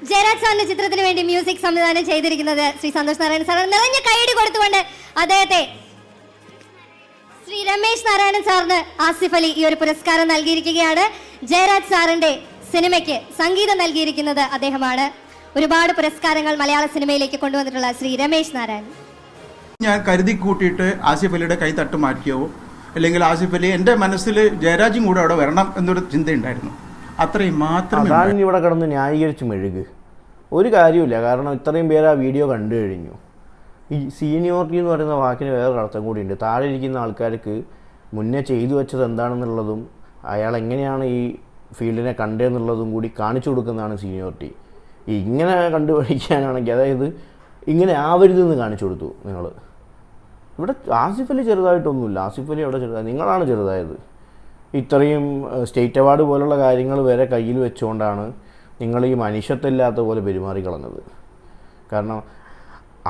ജയരാജ് സാറിന്റെ ചിത്രത്തിന് വേണ്ടി മ്യൂസിക് സംവിധാനം ചെയ്തിരിക്കുന്നത് ശ്രീ സന്തോഷ് നാരായണൻ സാർ. നിറഞ്ഞ കൈയടി കൊടുത്തുകൊണ്ട് അദ്ദേഹത്തെ ശ്രീ രമേശ് നാരായണൻ സാറിന് ആസിഫ് അലി ഈ ഒരു പുരസ്കാരം നൽകിയിരിക്കുകയാണ്. ജയരാജ് സാറിന്റെ സിനിമയ്ക്ക് സംഗീതം നൽകിയിരിക്കുന്നത് അദ്ദേഹമാണ്. ഒരുപാട് പുരസ്കാരങ്ങൾ മലയാള സിനിമയിലേക്ക് കൊണ്ടുവന്നിട്ടുള്ള ശ്രീ രമേശ് നാരായണൻ. ഞാൻ കരുതി കൂട്ടിയിട്ട് ആസിഫ് അലിയുടെ കൈ തട്ട് മാറ്റിയോ അല്ലെങ്കിൽ ആസിഫ് അലി എൻ്റെ മനസ്സിൽ ജയരാജും കൂടെ അവിടെ വരണം എന്നൊരു ചിന്തയുണ്ടായിരുന്നു. അത്രയും മാത്രം. അതാണ് ഇവിടെ കിടന്ന് ന്യായീകരിച്ച് മെഴുക്. ഒരു കാര്യമില്ല. കാരണം ഇത്രയും പേര് ആ വീഡിയോ കണ്ടു കഴിഞ്ഞു. ഈ സീനിയോറിറ്റി എന്ന് പറയുന്ന വാക്കിന് വേറൊരു അർത്ഥം കൂടിയുണ്ട്. താഴെ ഇരിക്കുന്ന ആൾക്കാർക്ക് മുന്നേ ചെയ്തു വെച്ചത് എന്താണെന്നുള്ളതും അയാൾ എങ്ങനെയാണ് ഈ ഫീൽഡിനെ കണ്ടതെന്നുള്ളതും കൂടി കാണിച്ചു കൊടുക്കുന്നതാണ് സീനിയോറിറ്റി. ഇങ്ങനെ കണ്ടുപിടിക്കാനാണെങ്കിൽ, അതായത് ഇങ്ങനെ ആവരുതെന്ന് കാണിച്ചു കൊടുത്തു നിങ്ങൾ. ഇവിടെ ആസിഫ് അലി ചെറുതായിട്ടൊന്നുമില്ല. ആസിഫ് അലി അവിടെ ചെറുതായി, നിങ്ങളാണ് ചെറുതായത്. ഇത്രയും സ്റ്റേറ്റ് അവാർഡ് പോലുള്ള കാര്യങ്ങൾ വരെ കയ്യിൽ വെച്ചുകൊണ്ടാണ് നിങ്ങൾ ഈ മനുഷ്യത്വമില്ലാത്ത പോലെ പെരുമാറി കളഞ്ഞത്. കാരണം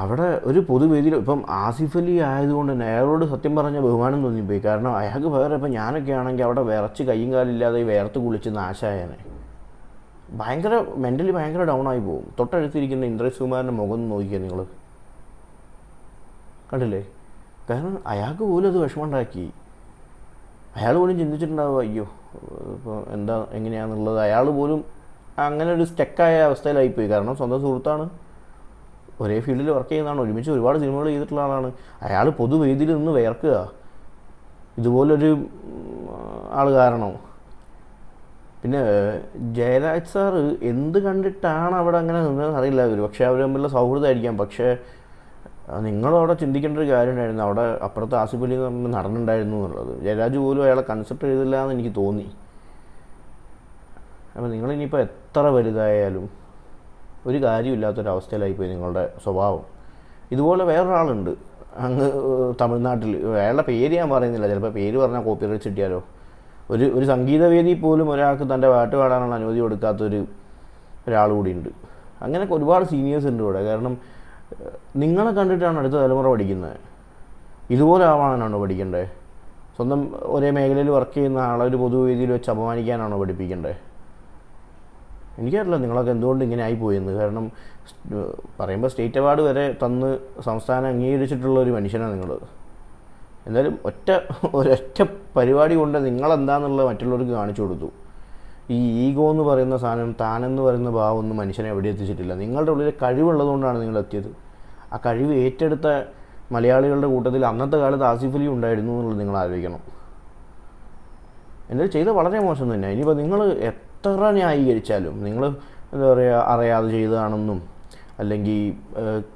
അവിടെ ഒരു പൊതുവേദിയിൽ ഇപ്പം ആസിഫ് അലി ആയതുകൊണ്ട് തന്നെ അയാളോട് സത്യം പറഞ്ഞ ബഹുമാനം തോന്നിപ്പോയി. കാരണം അയാൾക്ക് വേറെ ഇപ്പം ഞാനൊക്കെ ആണെങ്കിൽ അവിടെ വിറച്ച് കയ്യും കാലില്ലാതെ വേർത്ത് കുളിച്ച് നാശായനെ. ഭയങ്കര മെൻ്റലി ഭയങ്കര ഡൗൺ ആയി പോകും. തൊട്ടടുത്തിരിക്കുന്ന ഇന്ദ്രജിത് കുമാറിൻ്റെ മുഖം നോക്കിയാൽ നിങ്ങൾ കണ്ടില്ലേ? കാരണം അയാൾക്ക് പോലും അത് വിഷമമുണ്ടാക്കി. അയാൾ പോലും ചിന്തിച്ചിട്ടുണ്ടാവുക, അയ്യോ ഇപ്പോൾ എന്താ എങ്ങനെയാണെന്നുള്ളത്. അയാൾ പോലും അങ്ങനെ ഒരു സ്റ്റക്കായ അവസ്ഥയിലായിപ്പോയി. കാരണം സ്വന്തം സുഹൃത്താണ്, ഒരേ ഫീൽഡിൽ വർക്ക് ചെയ്യുന്നതാണ്, ഒരുമിച്ച് ഒരുപാട് സിനിമകൾ ചെയ്തിട്ടുള്ള ആളാണ്. അയാൾ പൊതുവേദിയിൽ നിന്ന് വിയർക്കുക ഇതുപോലൊരു ആൾ കാരണം. പിന്നെ ജയരാജ് സാറ് എന്ത് കണ്ടിട്ടാണ് അവിടെ അങ്ങനെ നിന്നതെന്ന് അറിയില്ല. പക്ഷേ അവർ തമ്മിലുള്ള സൗഹൃദമായിരിക്കാം. പക്ഷേ നിങ്ങളവിടെ ചിന്തിക്കേണ്ട ഒരു കാര്യം ഉണ്ടായിരുന്നു. അവിടെ അപ്പുറത്ത് ആസിഫ് അലി നടന്നുണ്ടായിരുന്നു എന്നുള്ളത്. ജയരാജ് പോലും അയാളെ കൺസെപ്റ്റ് ചെയ്തില്ല എന്ന് എനിക്ക് തോന്നി. അപ്പോൾ നിങ്ങളിനിയിപ്പോൾ എത്ര വലുതായാലും ഒരു കാര്യമില്ലാത്തൊരവസ്ഥയിലായിപ്പോയി നിങ്ങളുടെ സ്വഭാവം. ഇതുപോലെ വേറൊരാളുണ്ട് അങ്ങ് തമിഴ്നാട്ടിൽ. അയാളുടെ പേര് ഞാൻ പറയുന്നില്ല, ചിലപ്പോൾ പേര് പറഞ്ഞാൽ കോപ്പിറൈറ്റ് കിട്ടിയാലോ. ഒരു സംഗീതവേദി പോലും ഒരാൾക്ക് തൻ്റെ പാട്ട് പാടാനുള്ള അനുമതി ഒരാൾ കൂടിയുണ്ട്. അങ്ങനെയൊക്കെ ഒരുപാട് സീനിയേഴ്സ് ഉണ്ട് ഇവിടെ. കാരണം നിങ്ങളെ കണ്ടിട്ടാണ് അടുത്ത തലമുറ പഠിക്കുന്നത്. ഇതുപോലെ ആവാനാണോ പഠിക്കേണ്ടത്? സ്വന്തം ഒരേ മേഖലയിൽ വർക്ക് ചെയ്യുന്ന ആളെ ഒരു പൊതുവേദിയിൽ വെച്ച് അപമാനിക്കാനാണോ പഠിപ്പിക്കേണ്ടത്? എനിക്കറിയില്ല നിങ്ങളൊക്കെ എന്തുകൊണ്ട് ഇങ്ങനെ ആയിപ്പോയെന്ന്. കാരണം പറയുമ്പോൾ സ്റ്റേറ്റ് അവാർഡ് വരെ തന്ന് സംസ്ഥാനം അംഗീകരിച്ചിട്ടുള്ള ഒരു മനുഷ്യനാണ് നിങ്ങൾ. എന്തായാലും ഒരൊറ്റ പരിപാടി കൊണ്ട് നിങ്ങളെന്താണെന്നുള്ളത് മറ്റുള്ളവർക്ക് കാണിച്ചു കൊടുത്തു. ഈ ഈഗോ എന്ന് പറയുന്ന സാധനം, താനെന്ന് പറയുന്ന ഭാവം ഒന്നും മനുഷ്യനെ എവിടെ എത്തിച്ചിട്ടില്ല. നിങ്ങളുടെ ഉള്ളിൽ കഴിവുള്ളതുകൊണ്ടാണ് നിങ്ങൾ എത്തിയത്. ആ കഴിവ് ഏറ്റെടുത്ത മലയാളികളുടെ കൂട്ടത്തിൽ അന്നത്തെ കാലത്ത് ആസിഫ് അലി ഉണ്ടായിരുന്നു എന്നുള്ളത് നിങ്ങൾ ആലോചിക്കണം. എന്തായാലും ചെയ്ത വളരെ മോശം തന്നെ. ഇനിയിപ്പോൾ നിങ്ങൾ എത്ര ന്യായീകരിച്ചാലും, നിങ്ങൾ എന്താ പറയുക, അറിയാതെ ചെയ്തതാണെന്നും അല്ലെങ്കിൽ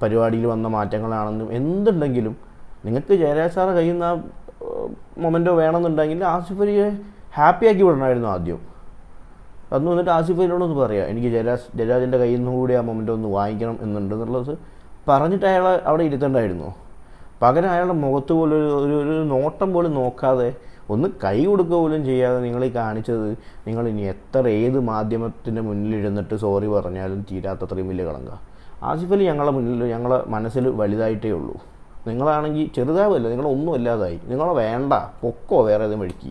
പരിപാടിയിൽ വന്ന മാറ്റങ്ങളാണെന്നും എന്തുണ്ടെങ്കിലും നിങ്ങൾക്ക് ജയരാജ് സാറെ കയ്യിൽ നിന്ന് ആ മൊമെൻറ്റോ വേണമെന്നുണ്ടെങ്കിൽ ആസിഫ് അലിയെ ഹാപ്പിയാക്കി വിടണമായിരുന്നു ആദ്യം. അന്ന് വന്നിട്ട് ആസിഫ് അലിയോടൊന്ന് പറയാം, എനിക്ക് ജയരാജിൻ്റെ കയ്യിൽ നിന്നും കൂടി ആ മൊമെൻറ്റോ ഒന്ന് വാങ്ങിക്കണം എന്നുണ്ടെന്നുള്ളത് പറഞ്ഞിട്ട് അയാളെ അവിടെ ഇരുത്തേണ്ടായിരുന്നു. പകരം അയാളുടെ മുഖത്ത് പോലും ഒരു നോട്ടം പോലും നോക്കാതെ, ഒന്ന് കൈ കൊടുക്കുക പോലും ചെയ്യാതെ നിങ്ങൾ ഈ കാണിച്ചത്, നിങ്ങൾ ഇനി ഏത് മാധ്യമത്തിൻ്റെ മുന്നിലിരുന്നിട്ട് സോറി പറഞ്ഞാലും തീരാത്തത്രയും വലിയ കളങ്ക. ആസിഫ് അലി ഞങ്ങളെ മനസ്സിൽ വലുതായിട്ടേ ഉള്ളൂ. നിങ്ങളാണെങ്കിൽ ചെറുതാവല്ല, നിങ്ങളൊന്നും അല്ലാതായി. നിങ്ങളെ വേണ്ട, പൊക്കോ വേറെ ഏതും വഴിക്ക്.